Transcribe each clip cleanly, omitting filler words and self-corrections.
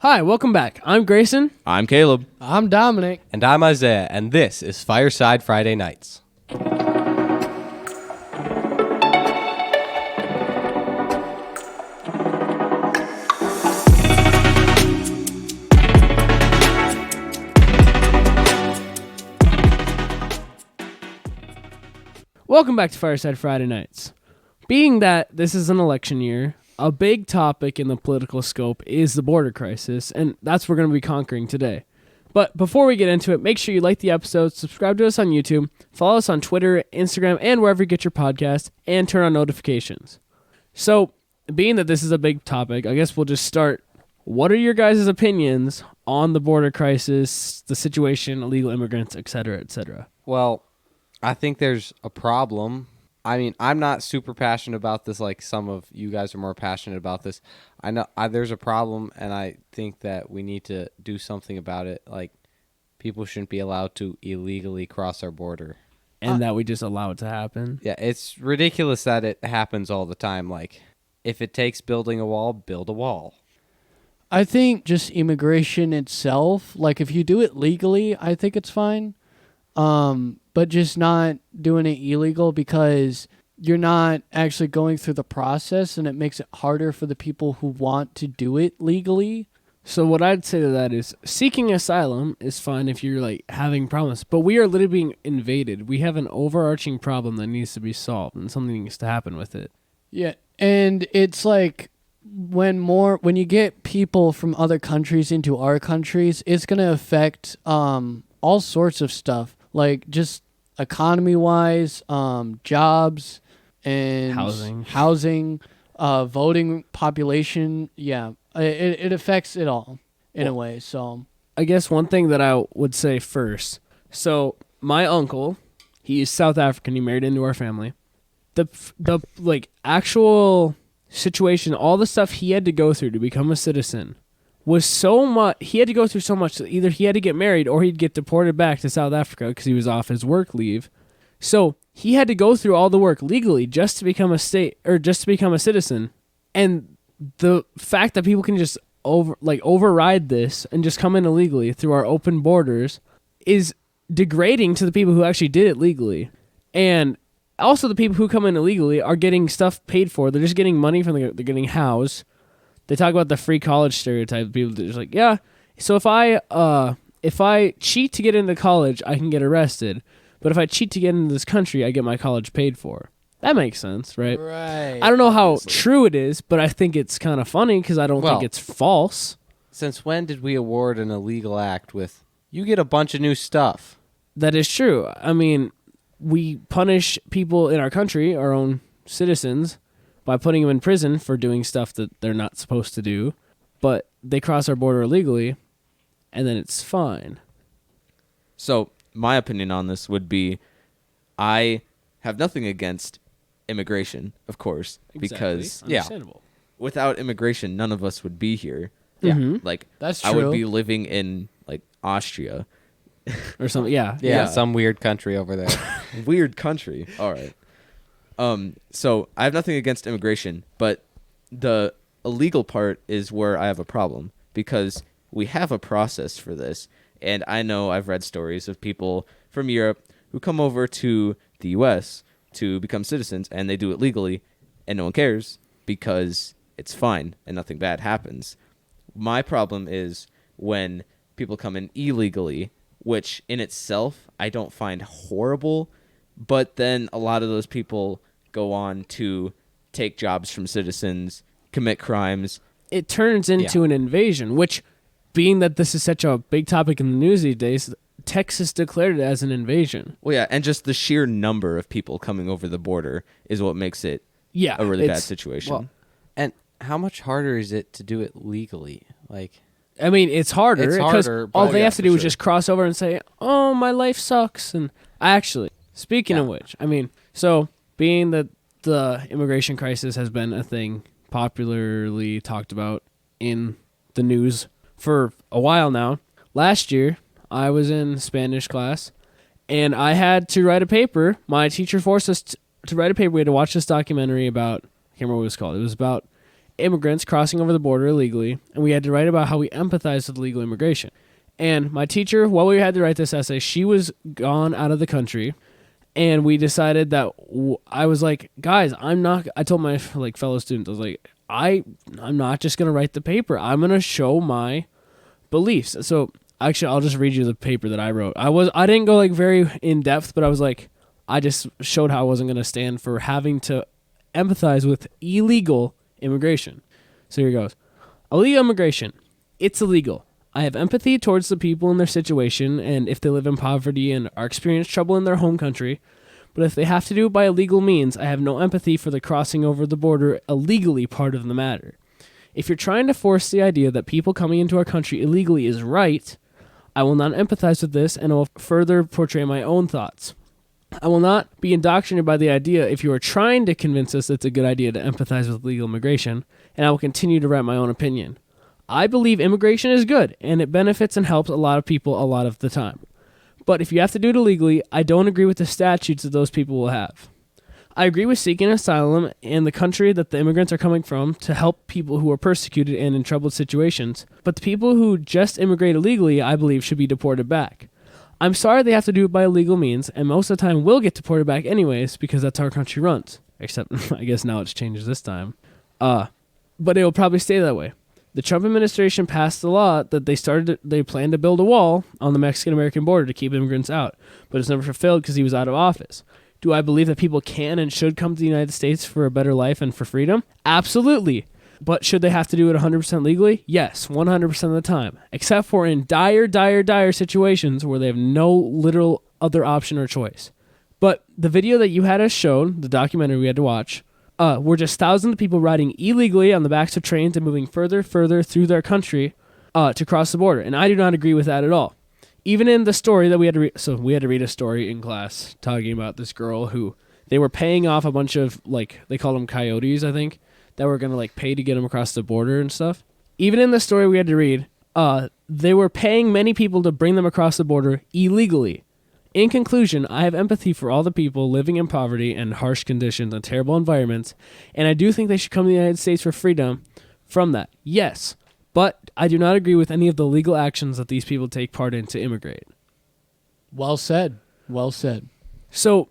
Hi, welcome back. I'm Grayson. I'm Caleb. I'm Dominic. And I'm Isaiah, and this is Fireside Friday Nights. Welcome back to Fireside Friday Nights. Being that this is an election year, a big topic in the political scope is the border crisis, and that's what we're going to be conquering today. But before we get into it, make sure you like the episode, subscribe to us on YouTube, follow us on Twitter, Instagram, and wherever you get your podcast, and turn on notifications. So, being that this is a big topic, I guess we'll just start. What are your guys' opinions on the border crisis, the situation, illegal immigrants, etc., etc.? Well, I think there's a problem. I mean, I'm not super passionate about this like some of you guys are more passionate about this. I know there's a problem, and I think that we need to do something about it. Like, people shouldn't be allowed to illegally cross our border. And that we just allow it to happen? Yeah, it's ridiculous that it happens all the time. Like, if it takes building a wall, build a wall. I think just immigration itself, like if you do it legally, I think it's fine. But just not doing it illegal because you're not actually going through the process, and it makes it harder for the people who want to do it legally. So what I'd say to that is seeking asylum is fine if you're like having problems, but we are literally being invaded. We have an overarching problem that needs to be solved, and something needs to happen with it. Yeah, and it's like when you get people from other countries into our countries, it's going to affect all sorts of stuff, like just economy-wise, jobs and housing, voting population. Yeah, it affects it all in a way. So I guess one thing that I would say first. So my uncle, he is South African. He married into our family. The like actual situation, all the stuff he had to go through to become a citizen was so much. He had to go through so much that either he had to get married or he'd get deported back to South Africa because he was off his work leave. So he had to go through all the work legally just to become a citizen. And the fact that people can just override this and just come in illegally through our open borders is degrading to the people who actually did it legally. And also the people who come in illegally are getting stuff paid for. They're just getting money they're getting housed. They talk about the free college stereotype. People are just like, yeah, so if I cheat to get into college, I can get arrested. But if I cheat to get into this country, I get my college paid for. That makes sense, right? Right. I don't know how true it is, but I think it's kind of funny because I don't think it's false. Since when did we award an illegal act with, you get a bunch of new stuff? That is true. I mean, we punish people in our country, our own citizens, by putting them in prison for doing stuff that they're not supposed to do, but they cross our border illegally, and then it's fine. So my opinion on this would be, I have nothing against immigration, of course, because without immigration, none of us would be here. Yeah, mm-hmm. Like that's true. I would be living in like Austria or something. Yeah, some weird country over there. Weird country. All right. So I have nothing against immigration, but the illegal part is where I have a problem because we have a process for this. And I know I've read stories of people from Europe who come over to the U.S. to become citizens, and they do it legally, and no one cares because it's fine and nothing bad happens. My problem is when people come in illegally, which in itself I don't find horrible, but then a lot of those people go on to take jobs from citizens, commit crimes. It turns into an invasion, which, being that this is such a big topic in the news these days, Texas declared it as an invasion. Well, yeah, and just the sheer number of people coming over the border is what makes it a really bad situation. Well, and how much harder is it to do it legally? Like, I mean, it's harder because all they have to do is sure. just cross over and say, "Oh, my life sucks." And speaking of which, I mean, so being that the immigration crisis has been a thing popularly talked about in the news for a while now, last year I was in Spanish class and I had to write a paper. My teacher forced us to write a paper. We had to watch this documentary about, I can't remember what it was called. It was about immigrants crossing over the border illegally, and we had to write about how we empathize with illegal immigration. And my teacher, while we had to write this essay, she was gone out of the country, and we decided that I was like, guys, I told my fellow students, I was like, I'm not just gonna write the paper. I'm gonna show my beliefs. So actually, I'll just read you the paper that I wrote. I didn't go very in depth, but I was like, I just showed how I wasn't gonna stand for having to empathize with illegal immigration. So here goes. Illegal immigration. It's illegal. I have empathy towards the people in their situation and if they live in poverty and are experiencing trouble in their home country. But if they have to do it by illegal means, I have no empathy for the crossing over the border illegally part of the matter. If you're trying to force the idea that people coming into our country illegally is right, I will not empathize with this and I will further portray my own thoughts. I will not be indoctrinated by the idea if you are trying to convince us it's a good idea to empathize with legal immigration, and I will continue to write my own opinion. I believe immigration is good, and it benefits and helps a lot of people a lot of the time. But if you have to do it illegally, I don't agree with the statutes that those people will have. I agree with seeking asylum in the country that the immigrants are coming from to help people who are persecuted and in troubled situations, but the people who just immigrate illegally, I believe, should be deported back. I'm sorry they have to do it by illegal means, and most of the time will get deported back anyways because that's how our country runs. Except, I guess now it's changed this time. But it will probably stay that way. The Trump administration passed the law that they planned to build a wall on the Mexican-American border to keep immigrants out, but it's never fulfilled because he was out of office. Do I believe that people can and should come to the United States for a better life and for freedom? Absolutely. But should they have to do it 100% legally? Yes, 100% of the time. Except for in dire situations where they have no literal other option or choice. But the video that you had us shown, the documentary we had to watch, were just thousands of people riding illegally on the backs of trains and moving further through their country to cross the border. And I do not agree with that at all. Even in the story that we had to read, so we had to read a story in class talking about this girl who they were paying off a bunch of, they called them coyotes, I think, that were going to pay to get them across the border and stuff. Even in the story we had to read, they were paying many people to bring them across the border illegally. In conclusion, I have empathy for all the people living in poverty and harsh conditions and terrible environments, and I do think they should come to the United States for freedom from that. Yes, but I do not agree with any of the legal actions that these people take part in to immigrate. Well said. Well said. So,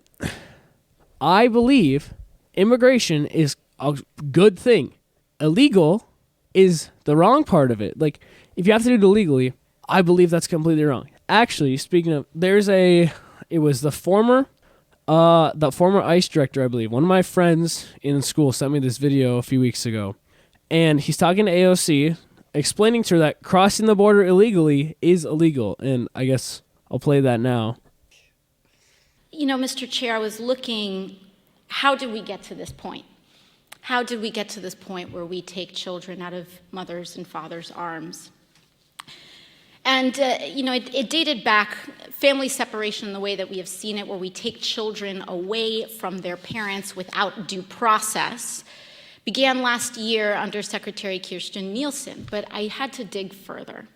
I believe immigration is a good thing. Illegal is the wrong part of it. If you have to do it illegally, I believe that's completely wrong. Actually, speaking of, it was the former ICE director, I believe. One of my friends in school sent me this video a few weeks ago, and he's talking to AOC, explaining to her that crossing the border illegally is illegal, and I guess I'll play that now. You know, Mr. Chair, I was looking, how did we get to this point? How did we get to this point where we take children out of mothers' and fathers' arms? And, it dated back, family separation in the way that we have seen it, where we take children away from their parents without due process, began last year under Secretary Kirstjen Nielsen. But I had to dig further,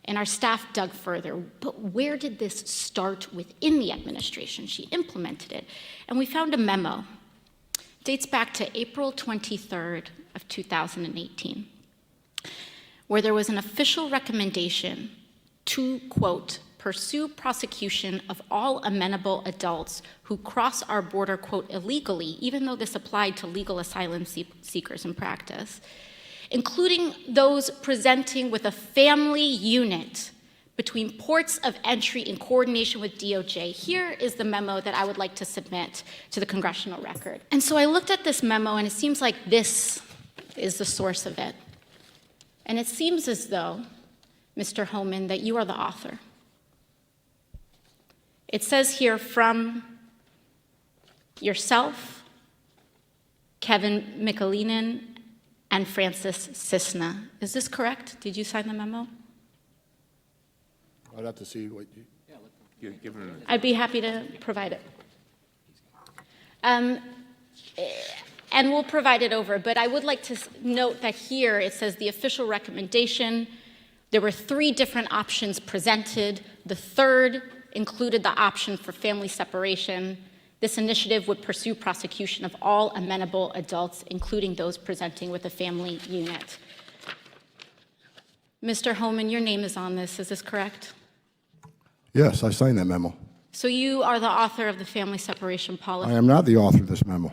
and our staff dug further. But where did this start within the administration? She implemented it. And we found a memo. It dates back to April 23rd of 2018, where there was an official recommendation to, quote, pursue prosecution of all amenable adults who cross our border, quote, illegally, even though this applied to legal asylum seekers in practice, including those presenting with a family unit between ports of entry in coordination with DOJ. Here is the memo that I would like to submit to the congressional record. And so I looked at this memo, and it seems like this is the source of it. And it seems as though, Mr. Homan, that you are the author. It says here from yourself, Kevin Mikulinin, and Francis Cisna. Is this correct? Did you sign the memo? I'd have to see what you give her. I'd be happy to provide it. And we'll provide it over, but I would like to note that here it says the official recommendation. There were 3 different options presented. The third included the option for family separation. This initiative would pursue prosecution of all amenable adults, including those presenting with a family unit. Mr. Homan, your name is on this. Is this correct? Yes, I signed that memo. So you are the author of the family separation policy. I am not the author of this memo.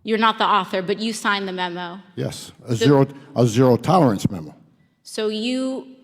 You're not the author, but you signed the memo. Yes, a zero tolerance memo. So you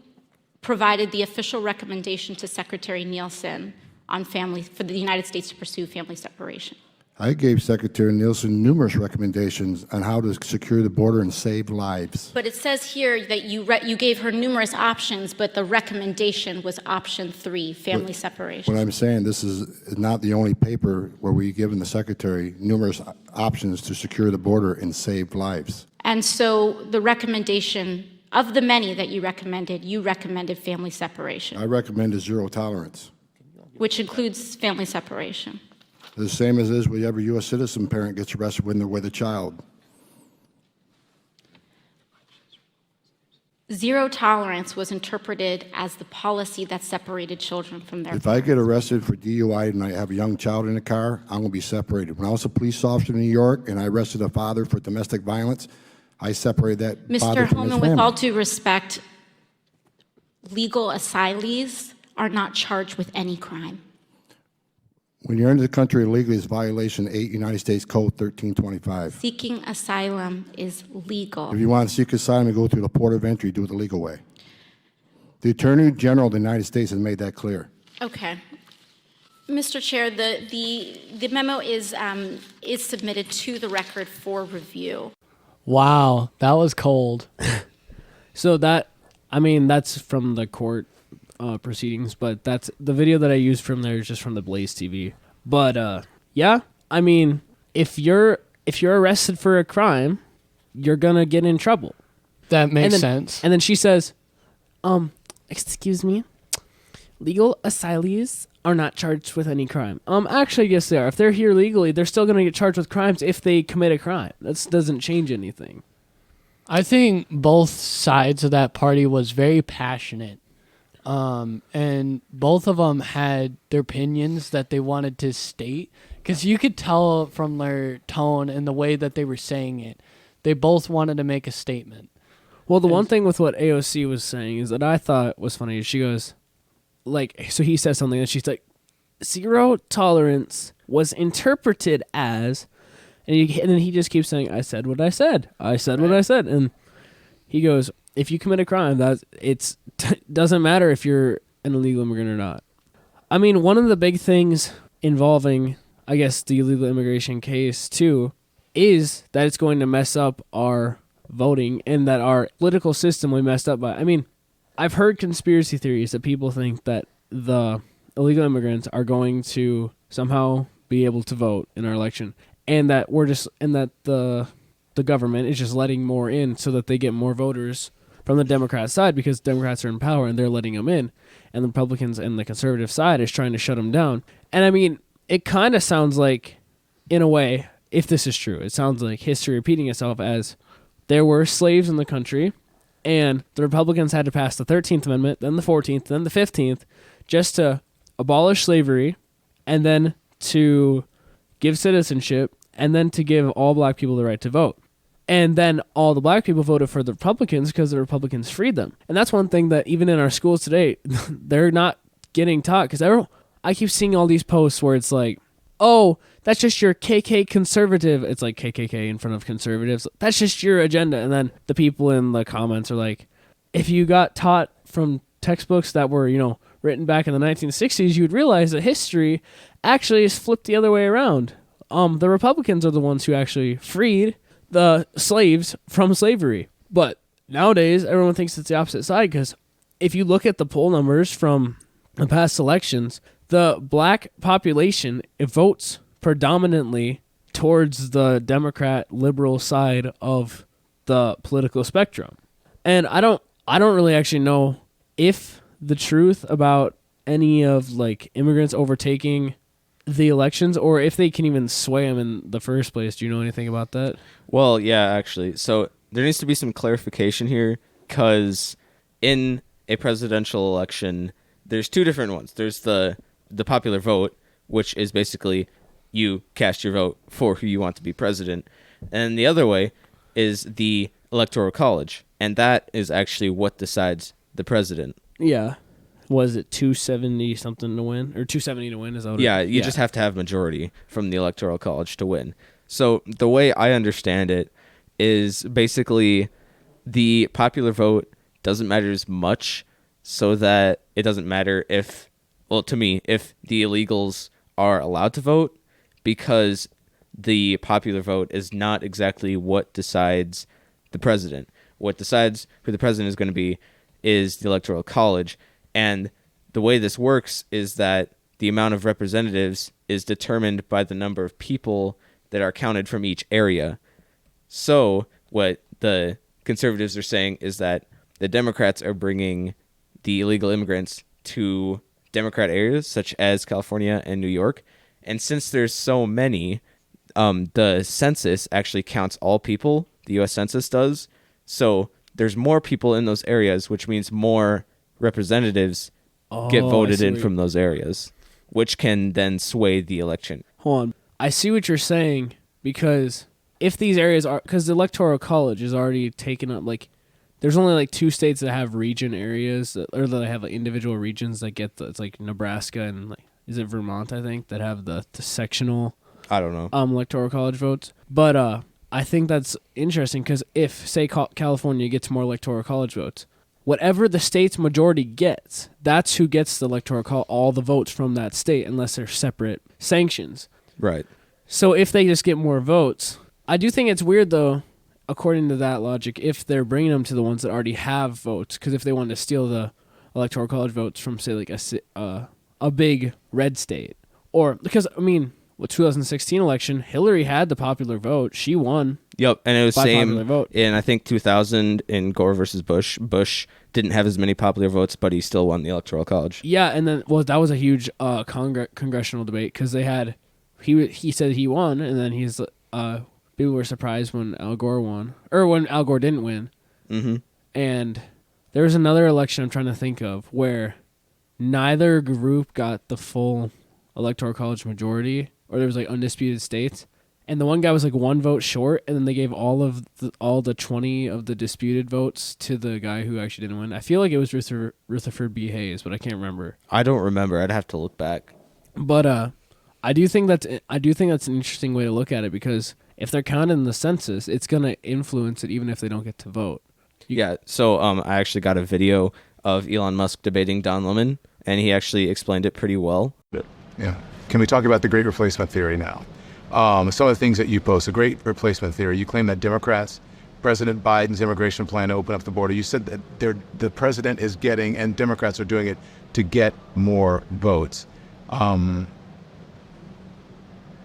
provided the official recommendation to Secretary Nielsen on for the United States to pursue family separation. I gave Secretary Nielsen numerous recommendations on how to secure the border and save lives. But it says here that you gave her numerous options, but the recommendation was option 3, family separation. What I'm saying, this is not the only paper where we've given the Secretary numerous options to secure the border and save lives. And so the recommendation, of the many that you recommended family separation, I recommend a zero tolerance. which includes family separation. The same as is with every U.S. citizen parent gets arrested when they're with a child. Zero tolerance was interpreted as the policy that separated children from their If I get arrested for DUI and I have a young child in the car, I'm going to be separated. When I was a police officer in New York and I arrested a father for domestic violence, I separated that father Mr. from his Holman, family. with all due respect, legal asylees are not charged with any crime. When you're into the country illegally, it's violation 8 United States Code 1325. Seeking asylum is legal. If you want to seek asylum and go through the port of entry, do it the legal way. The Attorney General of the United States has made that clear. Okay. Mr. Chair, the memo is submitted to the record for review. Wow, that was cold. So that's from the court proceedings, but that's the video that I used from there is just from the Blaze TV. But yeah, I mean, if you're arrested for a crime, you're gonna get in trouble. That makes then, sense. And then she says, excuse me, legal asylees are not charged with any crime. Actually, yes, they are. If they're here legally, they're still gonna get charged with crimes if they commit a crime. That doesn't change anything. I think both sides of that party was very passionate. And both of them had their opinions that they wanted to state, because you could tell from their tone and the way that they were saying it, they both wanted to make a statement. Well, the one thing with what AOC was saying is that I thought was funny. She goes, so he says something and she's like, zero tolerance was interpreted as, and then he just keeps saying, I said what I said. I said what I said. And he goes, if you commit a crime, doesn't matter if you're an illegal immigrant or not. I mean, one of the big things involving, I guess, the illegal immigration case too, is that it's going to mess up our voting and that our political system will be messed up by. I mean, I've heard conspiracy theories that people think that the illegal immigrants are going to somehow be able to vote in our election, and that the government is just letting more in so that they get more voters from the Democrat side because Democrats are in power and they're letting them in, and the Republicans and the conservative side is trying to shut them down. And I mean, it kind of sounds like, in a way, if this is true, it sounds like history repeating itself, as there were slaves in the country and the Republicans had to pass the 13th Amendment, then the 14th, then the 15th, just to abolish slavery and then to give citizenship and then to give all black people the right to vote. And then all the black people voted for the Republicans because the Republicans freed them. And that's one thing that even in our schools today, they're not getting taught. Because I keep seeing all these posts where it's like, oh, that's just your KK conservative. It's like KKK in front of conservatives. That's just your agenda. And then the people in the comments are like, if you got taught from textbooks that were, written back in the 1960s, you would realize that history actually is flipped the other way around. The Republicans are the ones who actually freed the slaves from slavery. But nowadays, everyone thinks it's the opposite side, because if you look at the poll numbers from the past elections, the black population votes predominantly towards the Democrat liberal side of the political spectrum. And I don't really actually know if the truth about any of immigrants overtaking the elections, or if they can even sway them in the first place. Do you know anything about that? Well, yeah, actually. So there needs to be some clarification here, because in a presidential election, there's two different ones. There's the popular vote, which is basically you cast your vote for who you want to be president. And the other way is the Electoral College, and that is actually what decides the president. Yeah. Was it 270 something to win, or 270 to win? Is that what Yeah, it, you just have to have majority from the Electoral College to win. So the way I understand it is basically the popular vote doesn't matter as much, so that it doesn't matter if, well, to me, if the illegals are allowed to vote, because the popular vote is not exactly what decides the president. What decides who the president is going to be is the Electoral College. And the way this works is that the amount of representatives is determined by the number of people that are counted from each area. So what the conservatives are saying is that the Democrats are bringing the illegal immigrants to Democrat areas such as California and New York. And since there's so many, the census actually counts all people. The U.S. Census does. So there's more people in those areas, which means more representatives get I voted see in what from those areas, which can then sway the election. Hold on. I see what you're saying, because if these areas are, because the Electoral College is already taken up, like, there's only like 2 states that have region areas, or that have like individual regions that get it's like Nebraska and like, is it Vermont, I think, that have the sectional I don't know. Electoral College votes. But I think that's interesting, because if, say, California gets more Electoral College votes, whatever the state's majority gets, that's who gets the Electoral College, all the votes from that state, unless they're separate sanctions. Right. So if they just get more votes, I do think it's weird, though, according to that logic, if they're bringing them to the ones that already have votes, because if they wanted to steal the Electoral College votes from, say, like a big red state, or because, I mean, with 2016 election, Hillary had the popular vote. She won. Yep, and it was By same popular vote. in, I think, 2000 in Gore versus Bush. Bush didn't have as many popular votes, but he still won the Electoral College. Yeah, and then, well, that was a huge congressional debate, because they had, he said he won, and then he's people were surprised when Al Gore won, or when Al Gore didn't win. Mm-hmm. And there was another election I'm trying to think of where neither group got the full Electoral College majority, or there was like undisputed states, and the one guy was like 1 vote short, and then they gave all the 20 of the disputed votes to the guy who actually didn't win. I feel like it was Rutherford B. Hayes, but I can't remember. I don't remember. I'd have to look back. But I do think that's an interesting way to look at it, because if they're counted in the census, it's gonna influence it even if they don't get to vote. Yeah, so I actually got a video of Elon Musk debating Don Lemon, and he actually explained it pretty well. Yeah. Can we talk about the Great Replacement Theory now? Some of the things that you post, the Great Replacement Theory, you claim that Democrats, President Biden's immigration plan to open up the border, you said that the president is getting, and Democrats are doing it to get more votes.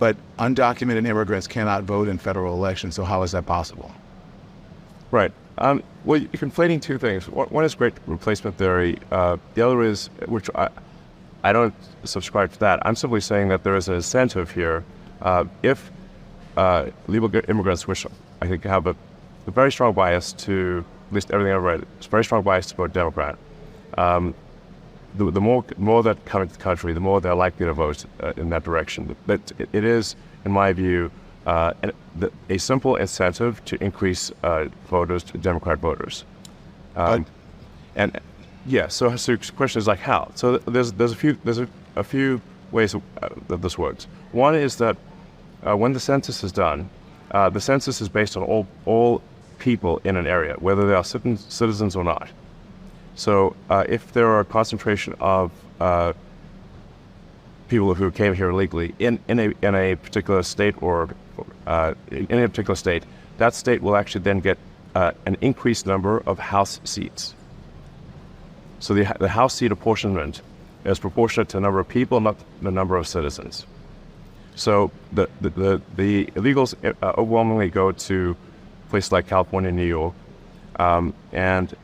But undocumented immigrants cannot vote in federal elections, so how is that possible? Right. Well, you're conflating 2 things. One is Great Replacement Theory. The other is, which I don't subscribe to that. I'm simply saying that there is an incentive here. If legal immigrants, which I think have a very strong bias to, at least everything I've read, it's a very strong bias to vote Democrat. The more that come into the country, the more they're likely to vote in that direction. But it is, in my view, a simple incentive to increase voters, Democrat voters. And yeah, so the question is like how? So there's a few ways that this works. One is that when the census is done, the census is based on all people in an area, whether they are citizens or not. So if there are a concentration of people who came here illegally in a particular state or in a particular state, that state will actually then get an increased number of House seats. So the House seat apportionment is proportionate to the number of people, not the number of citizens. So the illegals overwhelmingly go to places like California and New York, and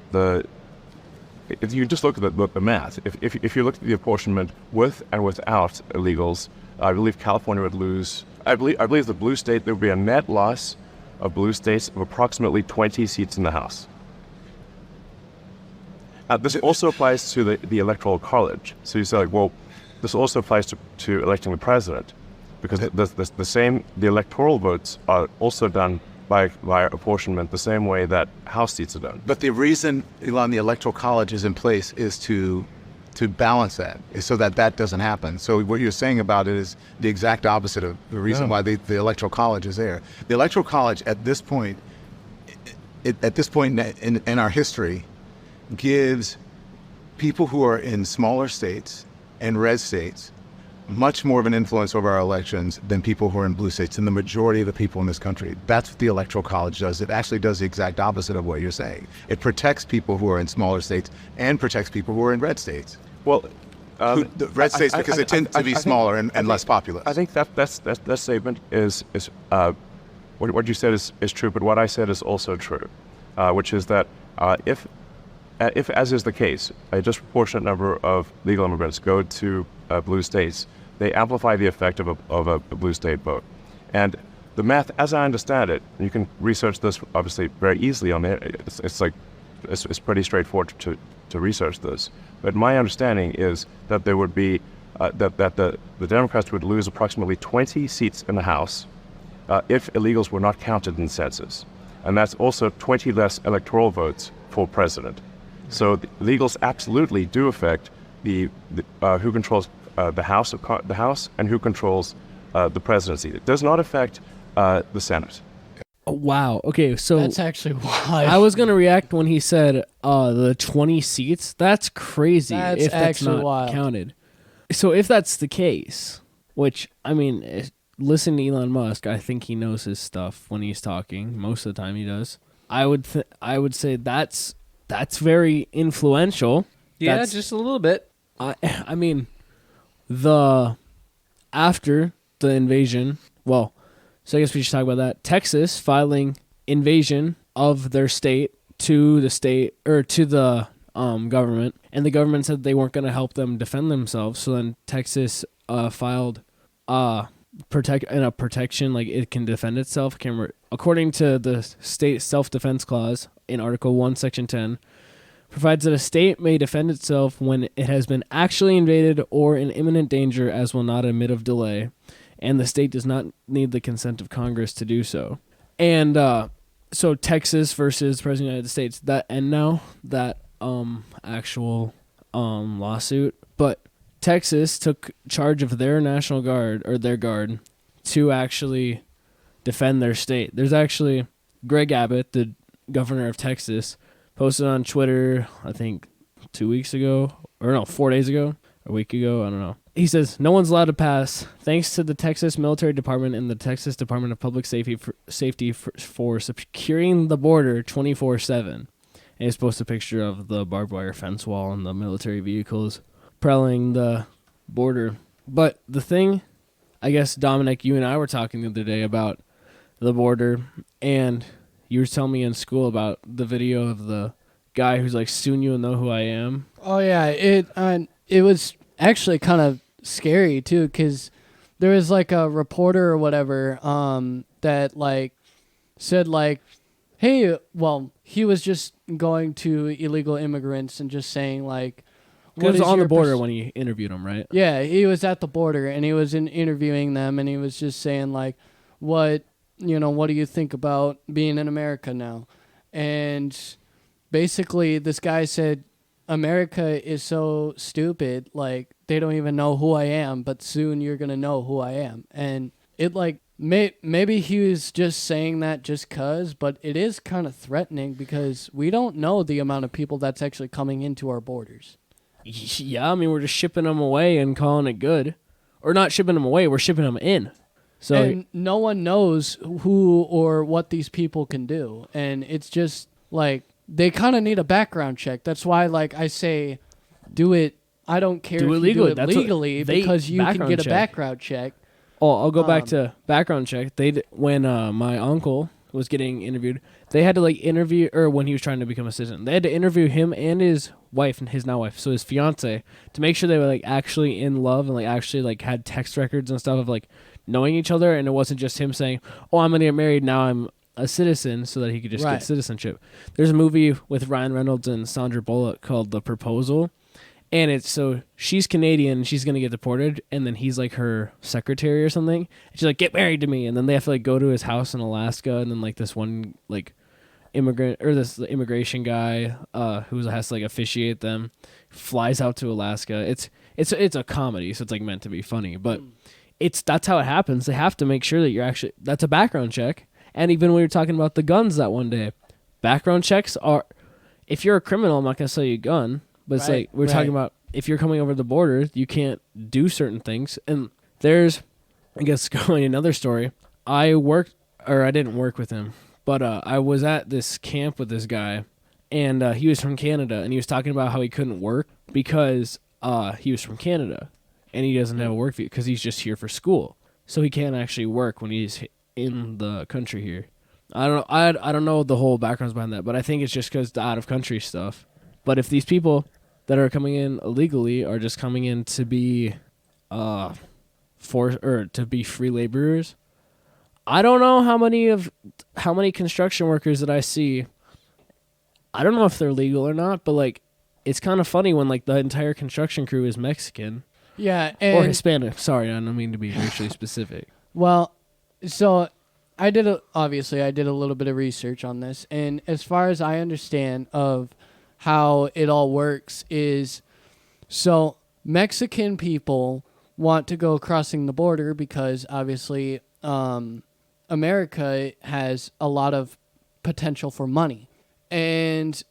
if you just look at the math, if you look at the apportionment with and without illegals, I believe California would lose. I believe the blue state, there would be a net loss of blue states of approximately 20 seats in the House. This also applies to the Electoral College. So you say, like, well, this also applies to electing the president. because the electoral votes are also done by apportionment the same way that House seats are done. But the reason, Elon, the Electoral College is in place is to balance that, is so that doesn't happen. So what you're saying about it is the exact opposite of the reason why the Electoral College is there. The Electoral College at this point, in our history, gives people who are in smaller states and red states much more of an influence over our elections than people who are in blue states, and the majority of the people in this country. That's what the Electoral College does. It actually does the exact opposite of what you're saying. It protects people who are in smaller states and protects people who are in red states. Well, The red states, because they tend to be smaller and less populous. I think that statement is what you said is true, but what I said is also true, which is that if as is the case, a disproportionate number of legal immigrants go to blue states, they amplify the effect of a blue state vote. And the math, as I understand it, you can research this obviously very easily on the it's pretty straightforward to research this. But my understanding is that there would be that the Democrats would lose approximately 20 seats in the House if illegals were not counted in the census, and that's also 20 less electoral votes for president. So the illegals absolutely do affect the who controls the House and who controls the presidency. It does not affect the Senate. Oh, wow. Okay, so That's actually wild. I was gonna react when he said the 20 seats. That's crazy. That's if that's actually not wild. counted. So if that's the case, which I mean, listen to Elon Musk. I think he knows his stuff when he's talking. Most of the time, he does. I would say that's very influential. Yeah, That's- just a little bit. I mean, after the invasion, well, so I guess we should talk about that. Texas filing invasion of their state to the state or to the government, and the government said they weren't going to help them defend themselves. So then Texas filed protection, like it can defend itself. According to the state self-defense clause in Article 1, Section 10, provides that a state may defend itself when it has been actually invaded or in imminent danger, as will not admit of delay, and the state does not need the consent of Congress to do so. And so Texas versus President of the United States, that end now, that actual lawsuit, but Texas took charge of their National Guard, or their guard, to actually defend their state. There's actually Greg Abbott, the governor of Texas, posted on Twitter, I think 2 weeks ago, or no, 4 days ago, a week ago, I don't know. He says, "No one's allowed to pass, thanks to the Texas Military Department and the Texas Department of Public Safety for securing the border 24/7. And he's posted a picture of the barbed wire fence wall and the military vehicles prowling the border. But the thing, I guess, Dominic, you and I were talking the other day about the border, and you were telling me in school about the video of the guy who's like, "Soon you'll know who I am." Oh yeah, it was actually kind of scary too, because there was like a reporter or whatever that like said like, hey, well, he was just going to illegal immigrants and just saying like, He was on the border when when he interviewed him, right? yeah, he was at the border and he was interviewing them and he was just saying like, what do you think about being in America now? And basically this guy said, America is so stupid, like they don't even know who I am, but soon you're going to know who I am. And it like, maybe he was just saying that just cause, but it is kind of threatening because we don't know the amount of people that's actually coming into our borders. Yeah, I mean, we're just shipping them away and calling it good. Or not shipping them away, we're shipping them in. So And no one knows who or what these people can do. And it's just like, they kind of need a background check. That's why, like, I say, do it. I don't care Do if it you legally. do it That's what legally they- because you can background get a check. background check. Oh, I'll go back to background check. When my uncle was getting interviewed, they had to like interview, or when he was trying to become a citizen, they had to interview him and his wife, and his now wife, so his fiance, to make sure they were like actually in love and like actually like had text records and stuff of like knowing each other, and it wasn't just him saying, "Oh, I'm gonna get married now, I'm a citizen," so that he could just Right. get citizenship. There's a movie with Ryan Reynolds and Sandra Bullock called The Proposal, And it's so she's Canadian and she's gonna get deported, and then he's like her secretary or something. And she's like, get married to me, and then they have to like go to his house in Alaska, and then like this one like immigrant or this immigration guy who has to like officiate them flies out to Alaska. It's a comedy, so it's like meant to be funny, but that's how it happens. They have to make sure that you're actually that's a background check. And even when we were talking about the guns that one day, background checks are if you're a criminal, I'm not gonna sell you a gun. But it's like we're talking about if you're coming over the border, you can't do certain things. And there's, I guess, going another story. I didn't work with him, but I was at this camp with this guy, and he was from Canada, and he was talking about how he couldn't work because he was from Canada, and he doesn't have a work visa because he's just here for school, so he can't actually work when he's in the country here. I don't know the whole backgrounds behind that, but I think it's just because the out of country stuff. But if these people that are coming in illegally are just coming in to be to be free laborers, I don't know how many construction workers that I see. I don't know if they're legal or not, but like it's kind of funny when like the entire construction crew is Mexican. Yeah, or Hispanic. Sorry, I don't mean to be racially specific. Well, so I did a little bit of research on this, and as far as I understand of how it all works is, so Mexican people want to go crossing the border because obviously America has a lot of potential for money, and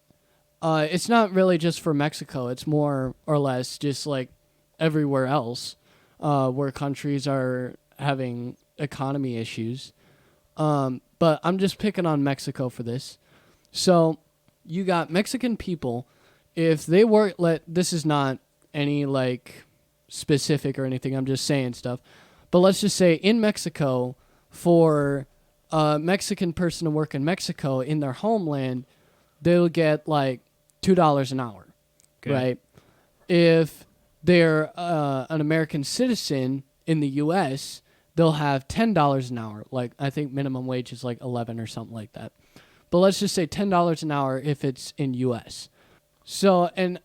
it's not really just for Mexico. It's more or less just like everywhere else where countries are having economy issues. But I'm just picking on Mexico for this. So you got Mexican people, if they work, this is not any like specific or anything, I'm just saying stuff. But let's just say in Mexico, for a Mexican person to work in Mexico in their homeland, they'll get like $2 an hour, right? If they're an American citizen in the U.S., they'll have $10 an hour. Like I think minimum wage is like 11 or something like that. But let's just say $10 an hour if it's in U.S. So, and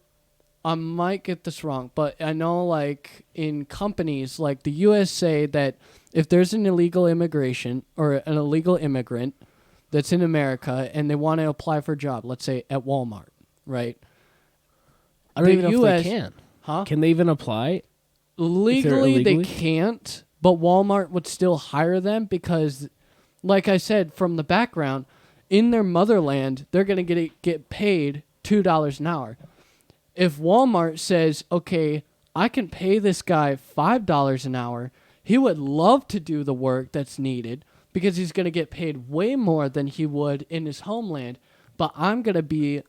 I might get this wrong, but I know like in companies like the U.S. say that if there's an illegal immigration or an illegal immigrant that's in America and they want to apply for a job, let's say at Walmart, right? I don't even know if they can. Huh? Can they even apply? Legally, they can't, but Walmart would still hire them because, like I said, from the background, in their motherland, they're going to get paid $2 an hour. If Walmart says, okay, I can pay this guy $5 an hour, he would love to do the work that's needed because he's going to get paid way more than he would in his homeland, but I'm going to be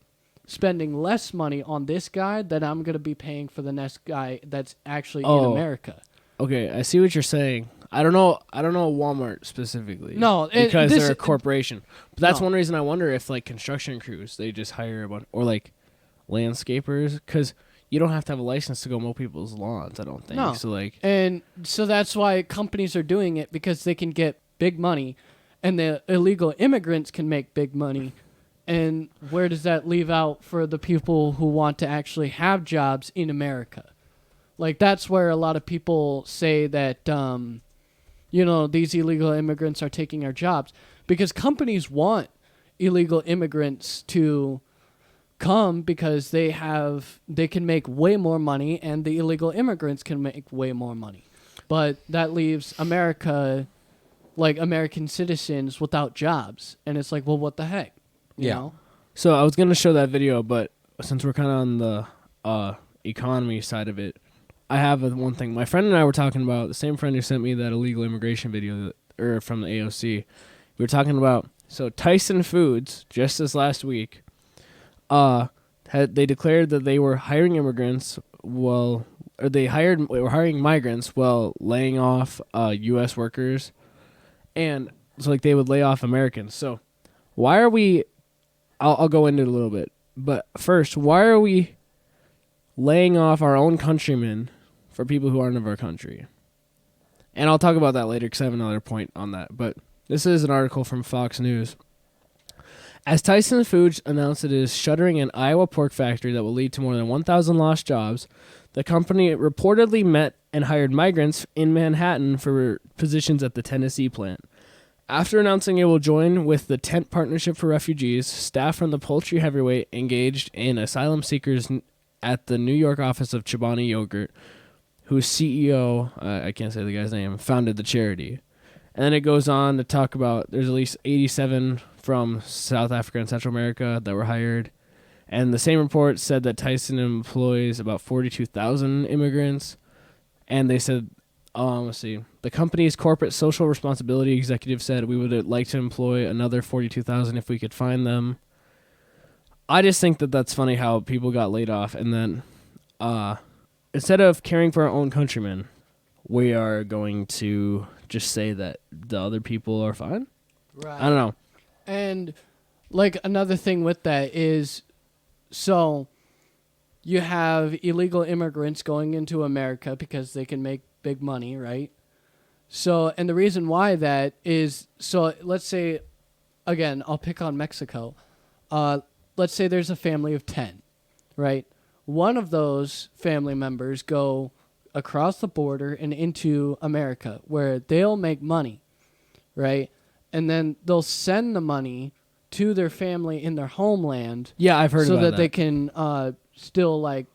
spending less money on this guy than I'm going to be paying for the next guy that's actually in America. Okay, I see what you're saying. I don't know Walmart specifically. No, because they're a corporation. But that's one reason I wonder if like construction crews they just hire a bunch, or like landscapers, because you don't have to have a license to go mow people's lawns. I don't think. No. And so that's why companies are doing it, because they can get big money, and the illegal immigrants can make big money. And where does that leave out for the people who want to actually have jobs in America? Like that's where a lot of people say that these illegal immigrants are taking our jobs, because companies want illegal immigrants to come because they can make way more money, and the illegal immigrants can make way more money. But that leaves America, like American citizens, without jobs. And it's like, well, what the heck? You know? So I was going to show that video, but since we're kind of on the economy side of it, I have one thing. My friend and I were talking about, the same friend who sent me that illegal immigration video from the AOC. We were talking about, so Tyson Foods, just this last week, they declared that they were hiring immigrants they were hiring migrants while laying off U.S. workers, and so like they would lay off Americans. So why are we? I'll go into it a little bit, but first, why are we laying off our own countrymen for people who aren't of our country? And I'll talk about that later because I have another point on that. But this is an article from Fox News. As Tyson Foods announced it is shuttering an Iowa pork factory that will lead to more than 1,000 lost jobs, the company reportedly met and hired migrants in Manhattan for positions at the Tennessee plant. After announcing it will join with the Tent Partnership for Refugees, staff from the poultry heavyweight engaged in asylum seekers at the New York office of Chobani Yogurt, whose CEO, I can't say the guy's name, founded the charity. And then it goes on to talk about there's at least 87 from South Africa and Central America that were hired. And the same report said that Tyson employs about 42,000 immigrants. And they said, let's see, the company's corporate social responsibility executive said we would like to employ another 42,000 if we could find them. I just think that that's funny how people got laid off. And then instead of caring for our own countrymen, we are going to just say that the other people are fine. Right. I don't know. And like another thing with that is, so you have illegal immigrants going into America because they can make big money, right? So, and the reason why that is, so let's say, again, I'll pick on Mexico. Let's say there's a family of 10, right? One of those family members go across the border and into America where they'll make money, right? And then they'll send the money to their family in their homeland. Yeah, I've heard so about that they can still like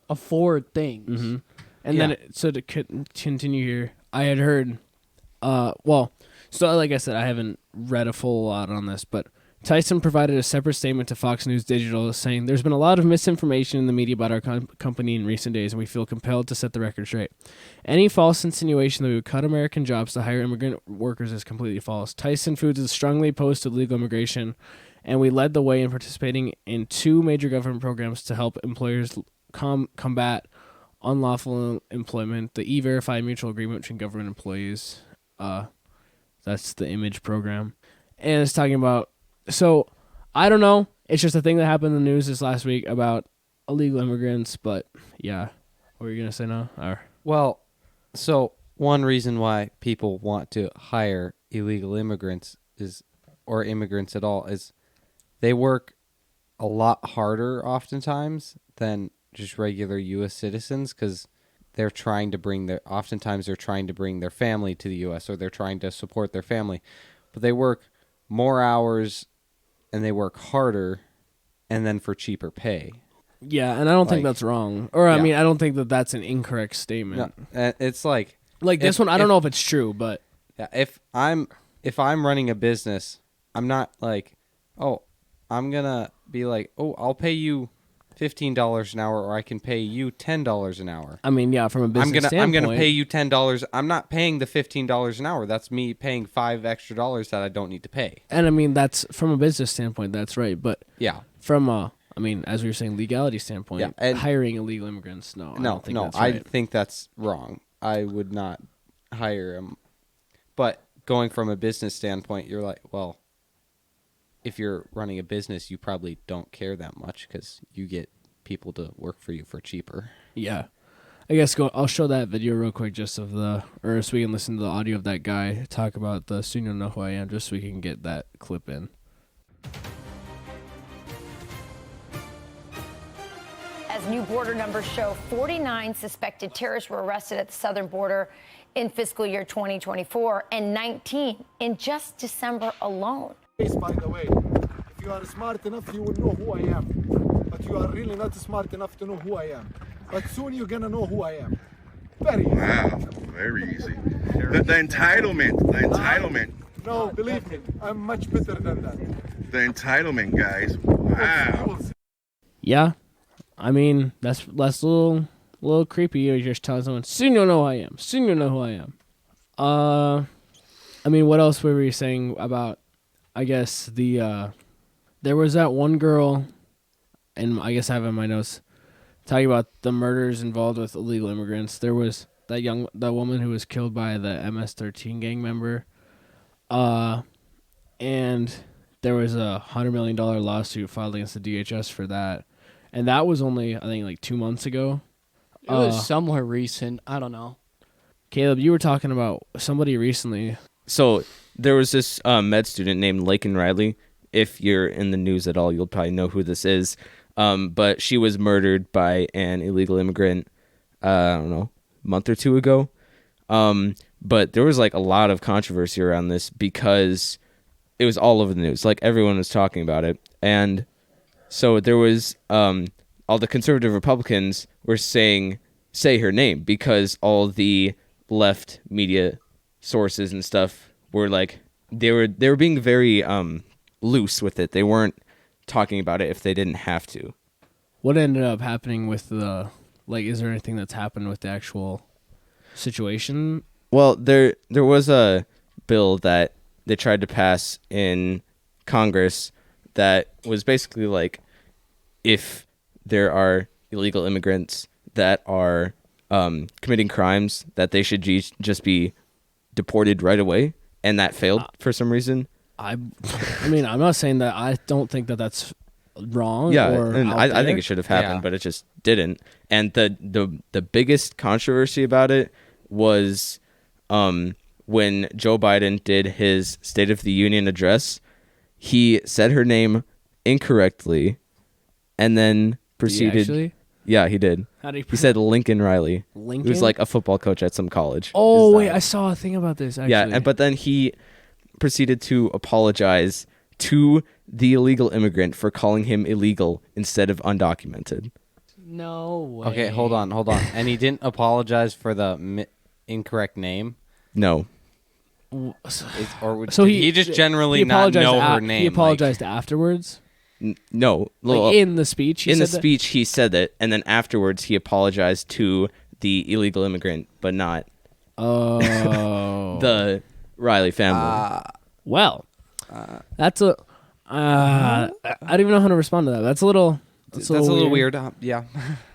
afford things. Mm-hmm. And then, so to continue here, I had heard, so like I said, I haven't read a full lot on this, but Tyson provided a separate statement to Fox News Digital saying, there's been a lot of misinformation in the media about our company in recent days, and we feel compelled to set the record straight. Any false insinuation that we would cut American jobs to hire immigrant workers is completely false. Tyson Foods is strongly opposed to legal immigration, and we led the way in participating in 2 major government programs to help employers combat unlawful employment, the E-Verify mutual agreement between government employees. That's the IMAGE program. And it's talking about, so I don't know. It's just a thing that happened in the news this last week about illegal immigrants, but yeah. What were you going to say now? Well, so one reason why people want to hire illegal immigrants or immigrants at all is they work a lot harder oftentimes than just regular U.S. citizens because they're trying to bring their family to the U.S. or they're trying to support their family. But they work more hours and they work harder and then for cheaper pay. Yeah, and I don't think that's wrong. Or, yeah. I mean, I don't think that that's an incorrect statement. No, it's like this one, I don't know if it's true, but... Yeah, if I'm running a business, I'm not like, oh, I'm going to be like, oh, I'll pay you $15 an hour or I can pay you $10 an hour. I mean, yeah, from a business standpoint. I'm gonna pay you $10. I'm not paying the $15 an hour. That's me paying $5 extra that I don't need to pay. And I mean, that's from a business standpoint, that's right. But yeah, from a, I mean, as we were saying, legality standpoint, yeah, and hiring illegal immigrants, I don't think that's I right. think that's wrong. I would not hire them. But going from a business standpoint, you're like, well, if you're running a business, you probably don't care that much because you get people to work for you for cheaper. Yeah. I guess I'll show that video real quick so we can listen to the audio of that guy talk about the Soon You'll Know Who I Am, just so we can get that clip in. As new border numbers show, 49 suspected terrorists were arrested at the southern border in fiscal year 2024 and 19 in just December alone. By the way, if you are smart enough, you will know who I am. But you are really not smart enough to know who I am. But soon you're going to know who I am. Very easy. Wow, very easy. The entitlement. No, believe me, I'm much better than that. The entitlement, guys. Wow. Yeah. I mean, that's a little creepy. You're just telling someone, soon you'll know who I am. Soon you'll know who I am. I mean, what else were we saying about, I guess, there was that one girl, and I guess I have in my notes, talking about the murders involved with illegal immigrants. There was that woman who was killed by the MS-13 gang member, and there was a $100 million lawsuit filed against the DHS for that, and that was only, I think, like 2 months ago. It was somewhere recent. I don't know. Caleb, you were talking about somebody recently. So there was this med student named Laken Riley. if you're in the news at all, you'll probably know who this is. But she was murdered by an illegal immigrant, I don't know, a month or two ago. But there was like a lot of controversy around this because it was all over the news. Like everyone was talking about it. And so there was all the conservative Republicans were say her name because all the left media sources and stuff were like they were being very loose with it. They weren't talking about it if they didn't have to. What ended up happening with the is there anything that's happened with the actual situation? Well, there was a bill that they tried to pass in Congress that was basically like if there are illegal immigrants that are committing crimes, that they should just be deported right away, and that failed for some reason. I mean, I'm not saying that I don't think that that's wrong. Yeah, or and out I think there. it should have happened, but it just didn't. And the biggest controversy about it was when Joe Biden did his State of the Union address. He said her name incorrectly, and then proceeded. Actually? Yeah, he did. How did He said Lincoln Riley. Lincoln? He was like a football coach at some college. Oh wait, I saw a thing about this. Actually. Yeah, but then he proceeded to apologize to the illegal immigrant for calling him illegal instead of undocumented. No way. Okay, hold on. And he didn't apologize for the incorrect name? No. Or So did he just generally not know her name? He apologized afterwards. No. Like in the speech, he in the said that? speech he said it, and then afterwards he apologized to the illegal immigrant, but not the Riley family. Well, that's a. I don't even know how to respond to that. That's a little. That's a little weird. Yeah.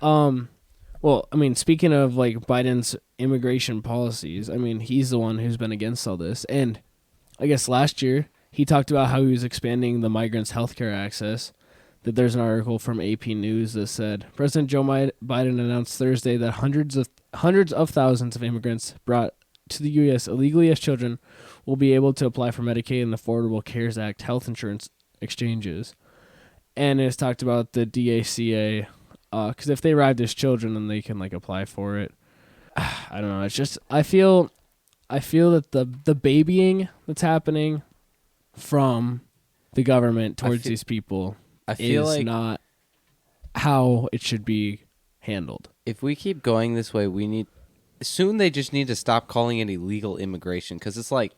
Well, I mean, speaking of like Biden's immigration policies, I mean, he's the one who's been against all this. And I guess last year he talked about how he was expanding the migrants' healthcare access. That there's an article from AP News that said President Joe Biden announced Thursday that hundreds of thousands of immigrants brought to the U.S. illegally as children will be able to apply for Medicaid and Affordable Cares Act health insurance exchanges. And it's talked about the DACA, because if they arrived as children, then they can like apply for it. I don't know. It's just I feel that the babying that's happening from the government towards these people feel is like not how it should be handled. If we keep going this way, soon they just need to stop calling it illegal immigration because it's like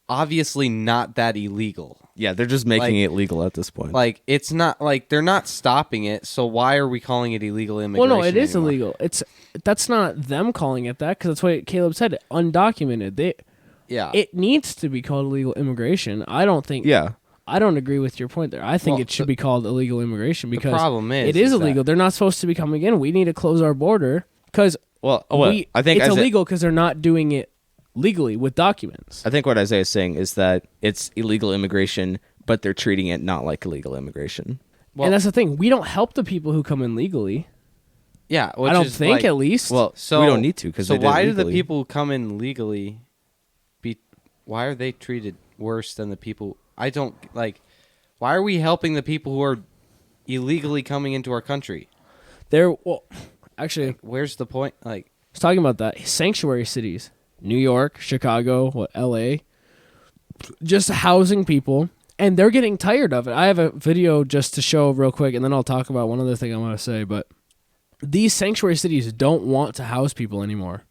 obviously not that illegal. Yeah, they're just making it legal at this point. Like it's not like they're not stopping it. So why are we calling it illegal immigration? Well, no, it is anymore? illegal. That's not them calling it that because that's what Caleb said. Undocumented. It needs to be called illegal immigration. I don't think. Yeah. I don't agree with your point there. I think it should be called illegal immigration because problem it is illegal. that- They're not supposed to be coming in. We need to close our border because I think it's illegal because they're not doing it legally with documents. I think what Isaiah is saying is that it's illegal immigration, but they're treating it not like illegal immigration. And that's the thing. We don't help the people who come in legally. Yeah, I don't think at least. Well, So we don't need to because so they did why do the legally. people who come in legally why are they treated worse than the people? I don't like. Why are we helping the people who are illegally coming into our country? Actually, where's the point? Like, I was talking about that. Sanctuary cities, New York, Chicago, LA, just housing people, and they're getting tired of it. I have a video just to show real quick, and then I'll talk about one other thing I want to say, but these sanctuary cities don't want to house people anymore.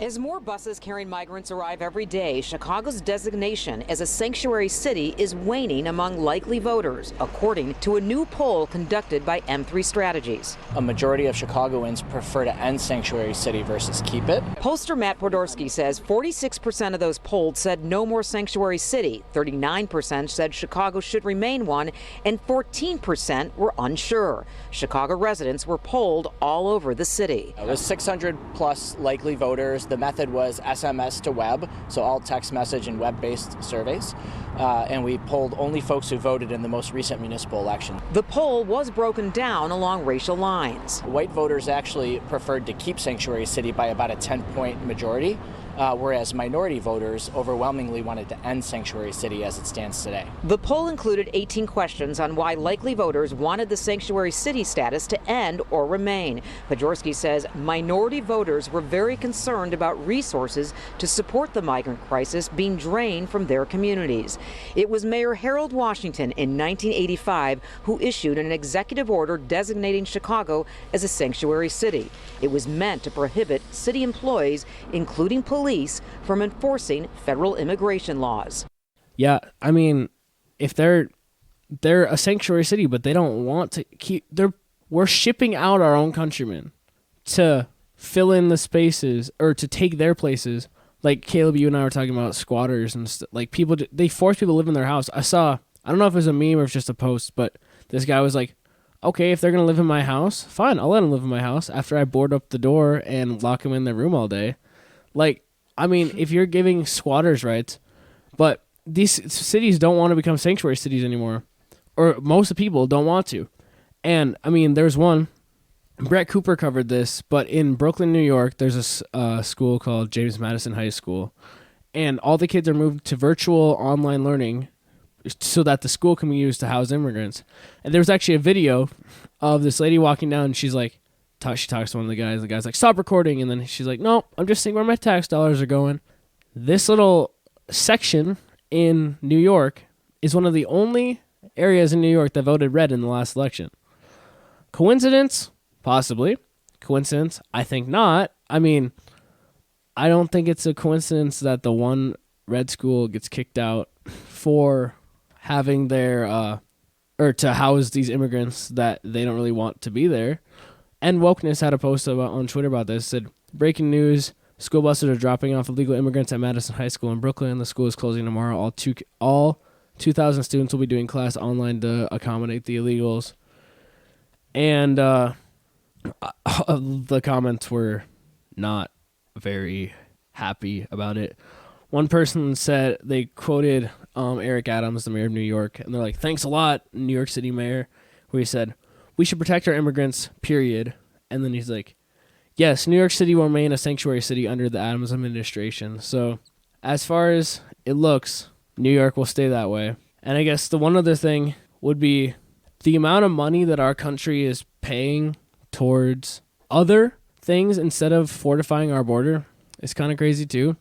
As more buses carrying migrants arrive every day, Chicago's designation as a sanctuary city is waning among likely voters, according to a new poll conducted by M3 Strategies. A majority of Chicagoans prefer to end sanctuary city versus keep it. Pollster Matt Podorsky says 46% of those polled said no more sanctuary city, 39% said Chicago should remain one, and 14% were unsure. Chicago residents were polled all over the city. It was 600 plus likely voters. The method was SMS to web, so all text message and web-based surveys. And we polled only folks who voted in the most recent municipal election. The poll was broken down along racial lines. White voters actually preferred to keep sanctuary city by about a 10-point majority. whereas minority voters overwhelmingly wanted to end sanctuary city as it stands today. The poll included 18 questions on why likely voters wanted the sanctuary city status to end or remain. Pajorski says minority voters were very concerned about resources to support the migrant crisis being drained from their communities. It was Mayor Harold Washington in 1985 who issued an executive order designating Chicago as a sanctuary city. It was meant to prohibit city employees, including police, from enforcing federal immigration laws. Yeah, I mean, if they're a sanctuary city, but they don't want to keep, we're shipping out our own countrymen to fill in the spaces or to take their places. Like Caleb, you and I were talking about squatters and like people. They force people to live in their house. I don't know if it was a meme or if it's just a post, but this guy was like, okay, if they're gonna live in my house, fine, I'll let them live in my house after I board up the door and lock them in their room all day. Like, I mean, if you're giving squatters rights, but these cities don't want to become sanctuary cities anymore, or most of the people don't want to. And, I mean, there's one, Brett Cooper covered this, but in Brooklyn, New York, there's a school called James Madison High School, and all the kids are moved to virtual online learning so that the school can be used to house immigrants. And there was actually a video of this lady walking down, and she's like, she talks to one of the guys. The guy's like, stop recording. And then she's like, no, I'm just seeing where my tax dollars are going. This little section in New York is one of the only areas in New York that voted red in the last election. Coincidence? Possibly. Coincidence? I think not. I mean, I don't think it's a coincidence that the one red school gets kicked out for having their, or to house these immigrants that they don't really want to be there. And Wokeness had a post on Twitter about this. It said, breaking news, school buses are dropping off illegal immigrants at Madison High School in Brooklyn. The school is closing tomorrow. All 2,000 students will be doing class online to accommodate the illegals. And the comments were not very happy about it. One person said, they quoted Eric Adams, the mayor of New York, and they're like, thanks a lot, New York City mayor, where he said, we should protect our immigrants, period. And then he's like, yes, New York City will remain a sanctuary city under the Adams administration. So as far as it looks, New York will stay that way. And I guess the one other thing would be the amount of money that our country is paying towards other things instead of fortifying our border is kind of crazy too.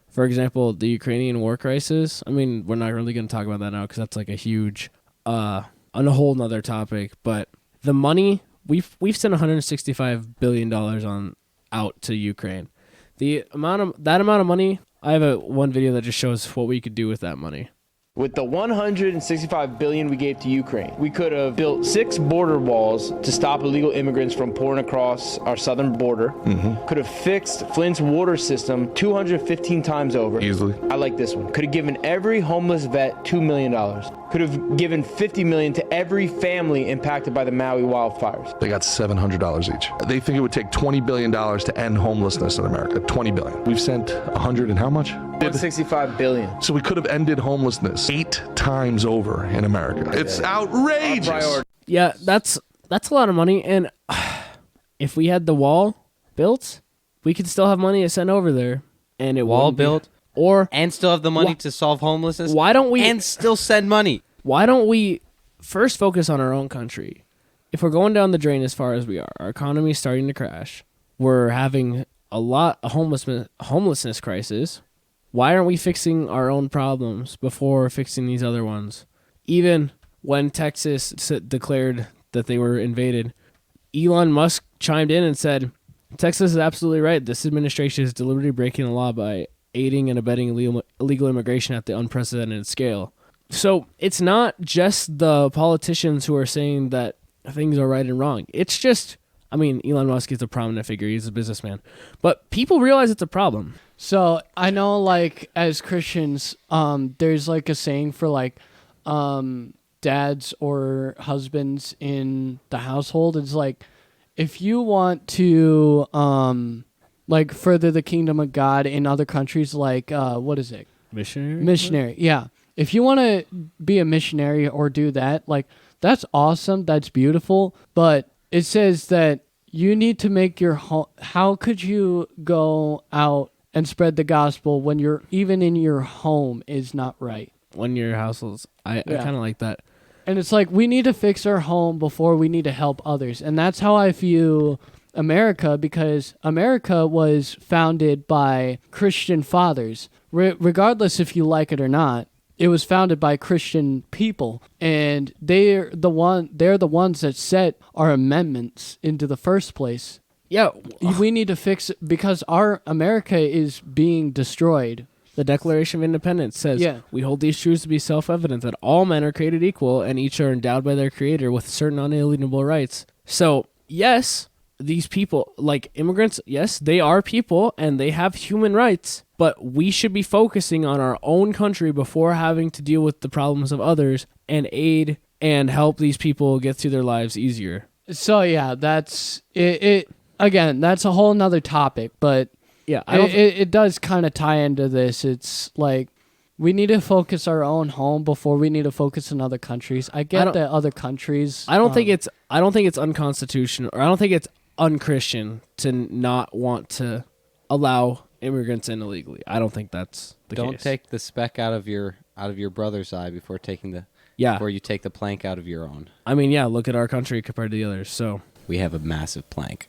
For example, the Ukrainian war crisis. I mean, we're not really going to talk about that now because that's like a huge, on a whole nother topic. But the money, we've sent $165 billion out to Ukraine. That amount of money, I have one video that just shows what we could do with that money. With the $165 billion we gave to Ukraine, we could have built 6 border walls to stop illegal immigrants from pouring across our southern border. Mm-hmm. Could have fixed Flint's water system 215 times over. Easily. I like this one. Could have given every homeless vet $2 million. Could have given $50 million to every family impacted by the Maui wildfires. They got $700 each. They think it would take $20 billion to end homelessness in America. $20 billion. We've sent 100 and how much? $165 billion. So we could have ended homelessness 8 times over in America. It's outrageous. Yeah, that's a lot of money. And if we had the wall built, we could still have money to send over there. And it wall built, and still have the money to solve homelessness. Why don't we? And still send money. Why don't we first focus on our own country? If we're going down the drain as far as we are, our economy is starting to crash. We're having a homelessness crisis. Why aren't we fixing our own problems before fixing these other ones? Even when Texas declared that they were invaded, Elon Musk chimed in and said, Texas is absolutely right. This administration is deliberately breaking the law by aiding and abetting illegal immigration at the unprecedented scale. So it's not just the politicians who are saying that things are right and wrong. It's just, I mean, Elon Musk is a prominent figure. He's a businessman. But people realize it's a problem. So I know, like, as Christians, there's like a saying for like dads or husbands in the household. It's like, if you want to like further the kingdom of God in other countries, like what is it? Missionary. Yeah. If you want to be a missionary or do that, like, that's awesome. That's beautiful. But it says that you need to make your home. How could you go out and spread the gospel when you're even in your home is not right. When your households, I kind of like that. And it's like we need to fix our home before we need to help others. And that's how I view America, because America was founded by Christian fathers. Regardless if you like it or not, it was founded by Christian people, and they're the ones that set our amendments into the first place. Yeah, we need to fix it because our America is being destroyed. The Declaration of Independence says, we hold these truths to be self-evident, that all men are created equal and each are endowed by their Creator with certain unalienable rights. So, yes, these people, like immigrants, yes, they are people and they have human rights, but we should be focusing on our own country before having to deal with the problems of others and aid and help these people get through their lives easier. So, yeah, that's it. Again, that's a whole nother topic, but yeah, it does kind of tie into this. It's like we need to focus our own home before we need to focus in other countries. I get that other countries. I don't think it's unconstitutional, or I don't think it's unchristian to not want to allow immigrants in illegally. I don't think that's the case. Don't take the speck out of your brother's eye before before you take the plank out of your own. I mean, yeah, look at our country compared to the others. So we have a massive plank.